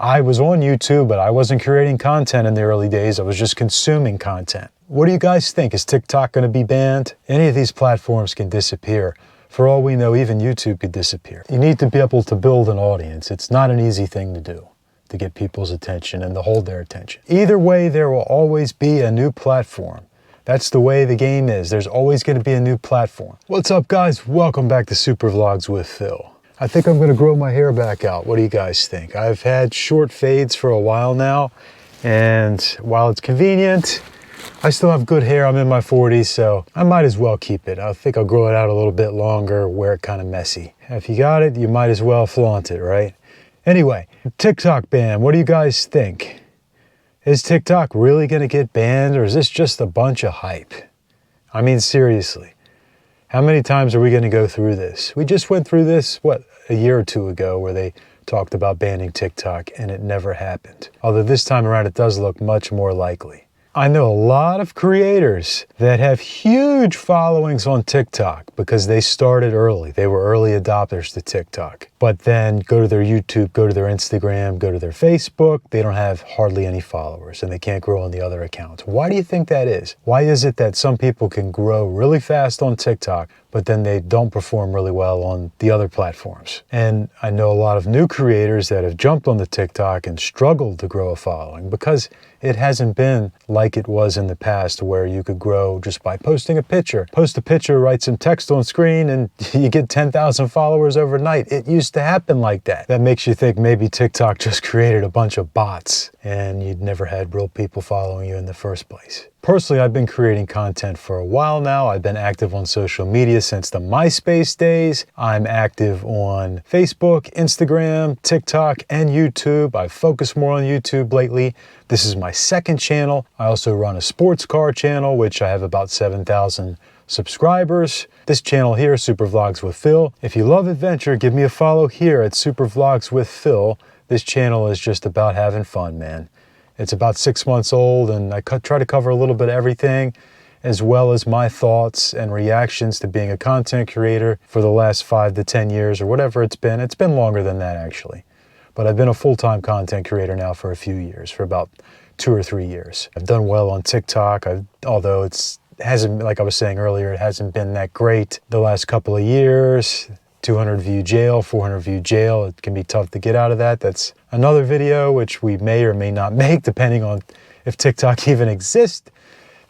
I was on YouTube, but I wasn't creating content in the early days. I was just consuming content. What do you guys think? Is TikTok going to be banned? Any of these platforms can disappear. For all we know, even YouTube could disappear. You need to be able to build an audience. It's not an easy thing to do, to get people's attention and to hold their attention. Either way, there will always be a new platform. That's the way the game is. There's always going to be a new platform. What's up, guys? Welcome back to Super Vlogs with Phil. I think I'm going to grow my hair back out. What do you guys think? I've had short fades for a while now, and while it's convenient, I still have good hair. I'm in my 40s, so I might as well keep it. I think I'll grow it out a little bit longer, wear it kind of messy. If you got it, you might as well flaunt it, right? Anyway, TikTok ban. What do you guys think? Is TikTok really going to get banned, or is this just a bunch of hype? I mean, seriously, how many times are we going to go through this? We just went through this, what, a year or two ago, where they talked about banning TikTok, and it never happened. Although this time around, it does look much more likely. I know a lot of creators that have huge followings on TikTok because they started early. They were early adopters to TikTok. But then go to their YouTube, go to their Instagram, go to their Facebook. They don't have hardly any followers and they can't grow on the other accounts. Why do you think that is? Why is it that some people can grow really fast on TikTok, but then they don't perform really well on the other platforms? And I know a lot of new creators that have jumped on the TikTok and struggled to grow a following because it hasn't been like it was in the past where you could grow just by posting a picture. Post a picture, write some text on screen, and you get 10,000 followers overnight. It used to happen like that. That makes you think maybe TikTok just created a bunch of bots and you'd never had real people following you in the first place. Personally, I've been creating content for a while now. I've been active on social media since the MySpace days. I'm active on Facebook, Instagram, TikTok, and YouTube. I've focused more on YouTube lately. This is my second channel. I also run a sports car channel, which I have about 7,000 subscribers. This channel here, Super Vlogs with Phil. If you love adventure, give me a follow here at Super Vlogs with Phil. This channel is just about having fun, man. It's about 6 months old, and I try to cover a little bit of everything, as well as my thoughts and reactions to being a content creator for the last 5 to 10 years or whatever it's been. It's been longer than that, actually. But I've been a full-time content creator now for a few years, for about 2 or 3 years. I've done well on TikTok, although it hasn't, like I was saying earlier, it hasn't been that great the last couple of years. 200 view jail, 400 view jail. It can be tough to get out of that. That's another video which we may or may not make depending on if TikTok even exists.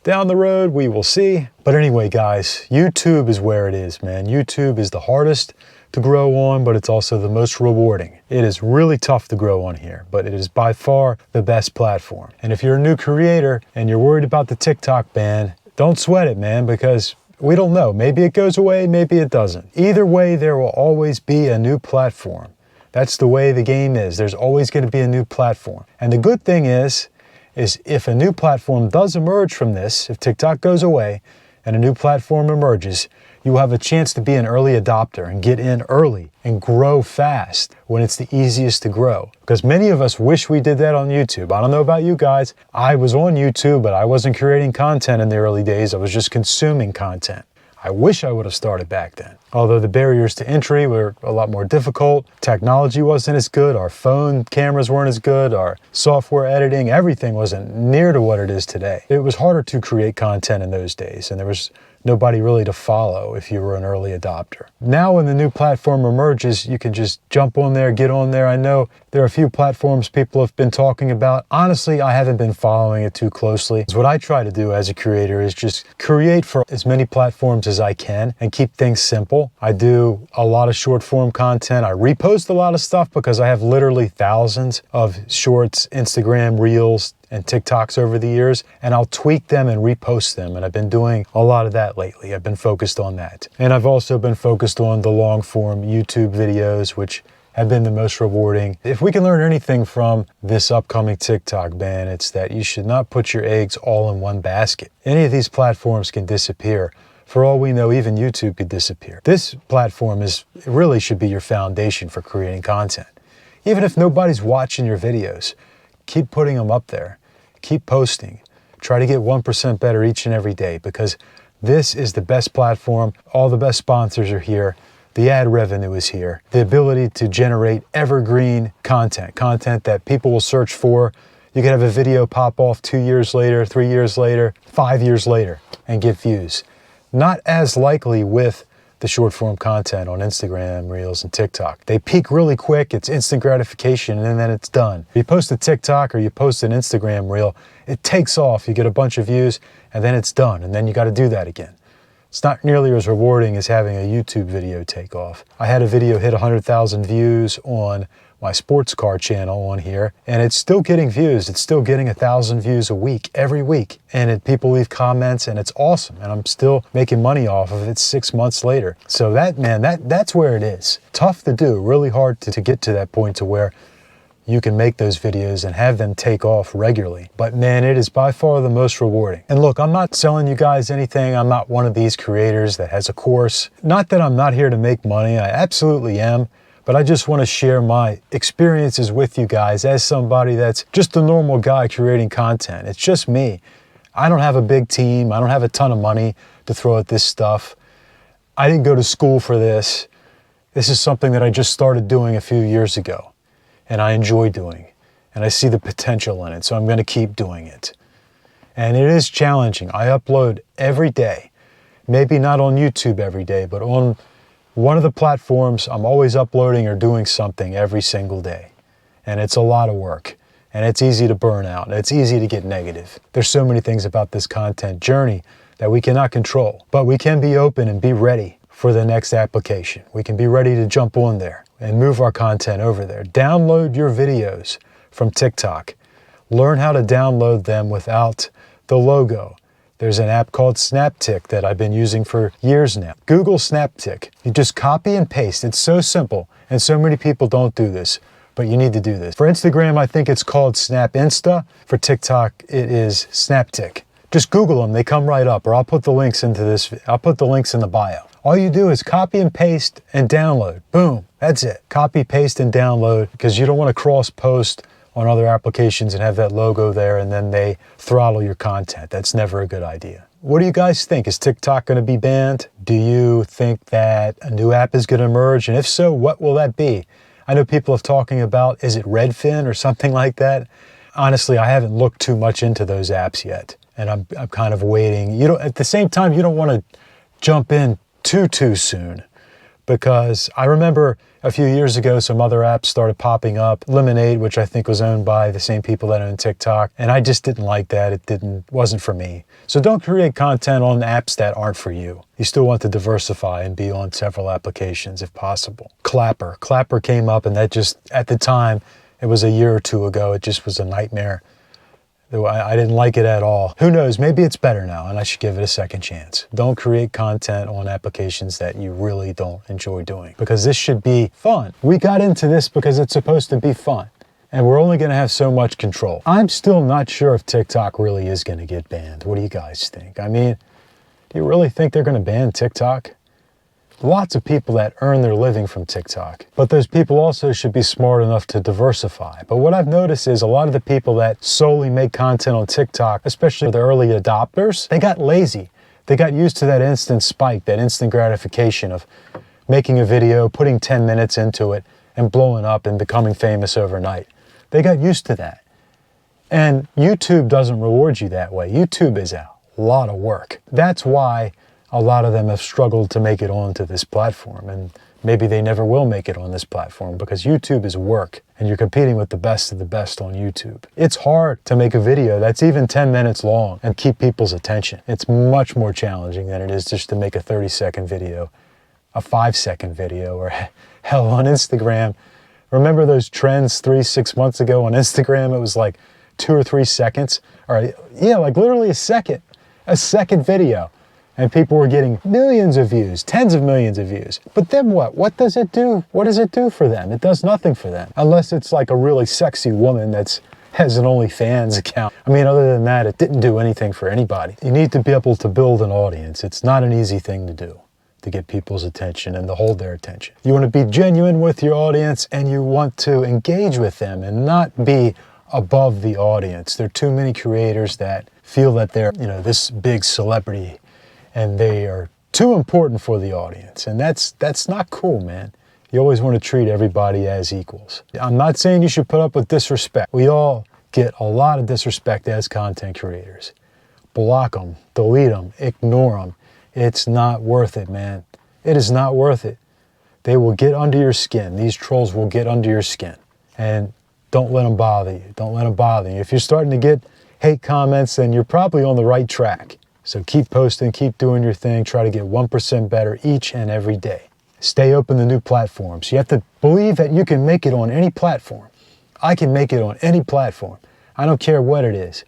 Down the road, we will see. But anyway, guys, YouTube is where it is, man. YouTube is the hardest to grow on, but it's also the most rewarding. It is really tough to grow on here, but it is by far the best platform. And if you're a new creator and you're worried about the TikTok ban, don't sweat it, man, because we don't know. Maybe it goes away, maybe it doesn't. Either way, there will always be a new platform. That's the way the game is. There's always going to be a new platform. And the good thing is if a new platform does emerge from this, if TikTok goes away and a new platform emerges, you will have a chance to be an early adopter and get in early and grow fast when it's the easiest to grow. Because many of us wish we did that on YouTube. I don't know about you guys. I was on YouTube, but I wasn't creating content in the early days. I was just consuming content. I wish I would have started back then. Although the barriers to entry were a lot more difficult, technology wasn't as good, our phone cameras weren't as good, our software editing, everything wasn't near to what it is today. It was harder to create content in those days, and there was nobody really to follow if you were an early adopter. Now when the new platform emerges, you can just jump on there, get on there. I know there are a few platforms people have been talking about. Honestly, I haven't been following it too closely. What I try to do as a creator is just create for as many platforms as I can and keep things simple. I do a lot of short form content. I repost a lot of stuff because I have literally thousands of shorts, Instagram reels, and TikToks over the years, and I'll tweak them and repost them. And I've been doing a lot of that lately. I've been focused on that. And I've also been focused on the long form YouTube videos, which have been the most rewarding. If we can learn anything from this upcoming TikTok ban, it's that you should not put your eggs all in one basket. Any of these platforms can disappear. For all we know, even YouTube could disappear. This platform really should be your foundation for creating content. Even if nobody's watching your videos, keep putting them up there. Keep posting. Try to get 1% better each and every day, because this is the best platform. All the best sponsors are here. The ad revenue is here. The ability to generate evergreen content, content that people will search for. You could have a video pop off 2 years later, 3 years later, 5 years later, and get views. Not as likely with the short form content on Instagram, Reels, and TikTok. They peak really quick, it's instant gratification, and then it's done. If you post a TikTok or you post an Instagram Reel, it takes off, you get a bunch of views, and then it's done, and then you gotta do that again. It's not nearly as rewarding as having a YouTube video take off. I had a video hit 100,000 views on my sports car channel on here, and it's still getting views. It's still getting 1,000 views a week, every week. And people leave comments, and it's awesome. And I'm still making money off of it 6 months later. So that's where it is. Tough to do, really hard to get to that point to where you can make those videos and have them take off regularly. But man, it is by far the most rewarding. And look, I'm not selling you guys anything. I'm not one of these creators that has a course. Not that I'm not here to make money. I absolutely am. But I just want to share my experiences with you guys as somebody that's just a normal guy creating content. It's just me. I don't have a big team. I don't have a ton of money to throw at this stuff. I didn't go to school for this. This is something that I just started doing a few years ago, and I enjoy doing, and I see the potential in it, so I'm going to keep doing it. And it is challenging. I upload every day, maybe not on YouTube every day, but on one of the platforms. I'm always uploading or doing something every single day. And it's a lot of work. And it's easy to burn out. And it's easy to get negative. There's so many things about this content journey that we cannot control. But we can be open and be ready for the next application. We can be ready to jump on there and move our content over there. Download your videos from TikTok. Learn how to download them without the logo. There's an app called Snaptik that I've been using for years now. Google Snaptik. You just copy and paste. It's so simple, and so many people don't do this, but you need to do this. For Instagram, I think it's called Snap Insta. For TikTok, it is Snaptik. Just Google them, they come right up, or I'll put the links into this. I'll put the links in the bio. All you do is copy and paste and download. Boom, that's it. Copy, paste, and download, because you don't want to cross-post on other applications and have that logo there and then they throttle your content. That's never a good idea. What do you guys think? Is TikTok going to be banned? Do you think that a new app is going to emerge? And if so, what will that be? I know people are talking about, is it Redfin or something like that? Honestly, I haven't looked too much into those apps yet. And I'm kind of waiting. At the same time, you don't want to jump in too soon. Because I remember a few years ago, some other apps started popping up. Lemonade, which I think was owned by the same people that own TikTok. And I just didn't like that. It wasn't for me. So don't create content on apps that aren't for you. You still want to diversify and be on several applications if possible. Clapper. Clapper came up, and that just, at the time, it was a year or two ago, it just was a nightmare. I didn't like it at all. Who knows, maybe it's better now and I should give it a second chance. Don't create content on applications that you really don't enjoy doing, because this should be fun. We got into this because it's supposed to be fun, and we're only gonna have so much control. I'm still not sure if TikTok really is gonna get banned. What do you guys think? I mean, do you really think they're gonna ban TikTok? Lots of people that earn their living from TikTok, but those people also should be smart enough to diversify. But what I've noticed is a lot of the people that solely make content on TikTok, especially the early adopters, they got lazy. They got used to that instant spike, that instant gratification of making a video, putting 10 minutes into it, and blowing up and becoming famous overnight. They got used to that. And YouTube doesn't reward you that way. YouTube is a lot of work. That's why a lot of them have struggled to make it onto this platform, and maybe they never will make it on this platform, because YouTube is work and you're competing with the best of the best on YouTube. It's hard to make a video that's even 10 minutes long and keep people's attention. It's much more challenging than it is just to make a 30-second video, a 5-second video, or hell, on Instagram. Remember those trends 3-6 months ago on Instagram? It was like 2 or 3 seconds, or yeah, like literally a second video. And people were getting millions of views, tens of millions of views. But then what? What does it do? What does it do for them? It does nothing for them. Unless it's like a really sexy woman that has an OnlyFans account. I mean, other than that, it didn't do anything for anybody. You need to be able to build an audience. It's not an easy thing to do, to get people's attention and to hold their attention. You want to be genuine with your audience, and you want to engage with them and not be above the audience. There are too many creators that feel that they're, this big celebrity, and they are too important for the audience. And that's not cool, man. You always want to treat everybody as equals. I'm not saying you should put up with disrespect. We all get a lot of disrespect as content creators. Block them, delete them, ignore them. It's not worth it, man. It is not worth it. They will get under your skin. These trolls will get under your skin. And don't let them bother you. Don't let them bother you. If you're starting to get hate comments, then you're probably on the right track. So keep posting, keep doing your thing. Try to get 1% better each and every day. Stay open to new platforms. You have to believe that you can make it on any platform. I can make it on any platform. I don't care what it is.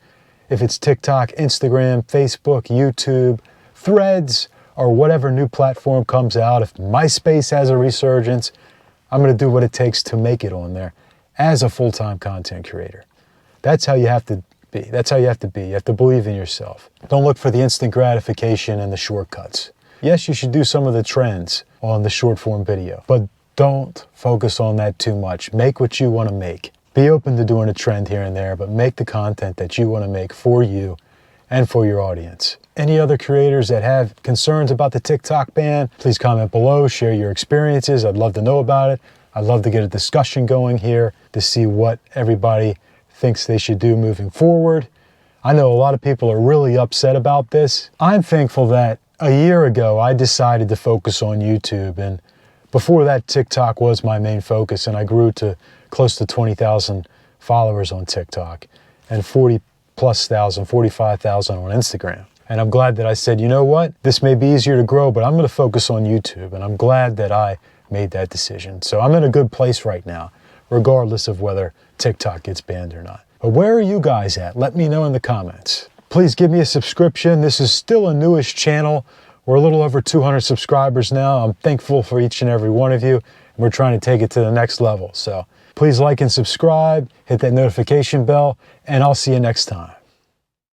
If it's TikTok, Instagram, Facebook, YouTube, Threads, or whatever new platform comes out. If MySpace has a resurgence, I'm going to do what it takes to make it on there as a full-time content creator. That's how you have to be. That's how you have to be. You have to believe in yourself. Don't look for the instant gratification and the shortcuts. Yes, you should do some of the trends on the short form video, but don't focus on that too much. Make what you want to make. Be open to doing a trend here and there, but make the content that you want to make for you and for your audience. Any other creators that have concerns about the TikTok ban, please comment below, share your experiences. I'd love to know about it. I'd love to get a discussion going here to see what everybody thinks they should do moving forward. I know a lot of people are really upset about this. I'm thankful that a year ago I decided to focus on YouTube, and before that TikTok was my main focus, and I grew to close to 20,000 followers on TikTok and 45,000 on Instagram. And I'm glad that I said, you know what, this may be easier to grow, but I'm going to focus on YouTube. And I'm glad that I made that decision. So I'm in a good place right now, regardless of whether TikTok gets banned or not. But where are you guys at? Let me know in the comments. Please give me a subscription. This is still a newish channel. We're a little over 200 subscribers now. I'm thankful for each and every one of you. And we're trying to take it to the next level. So please like and subscribe, hit that notification bell, and I'll see you next time.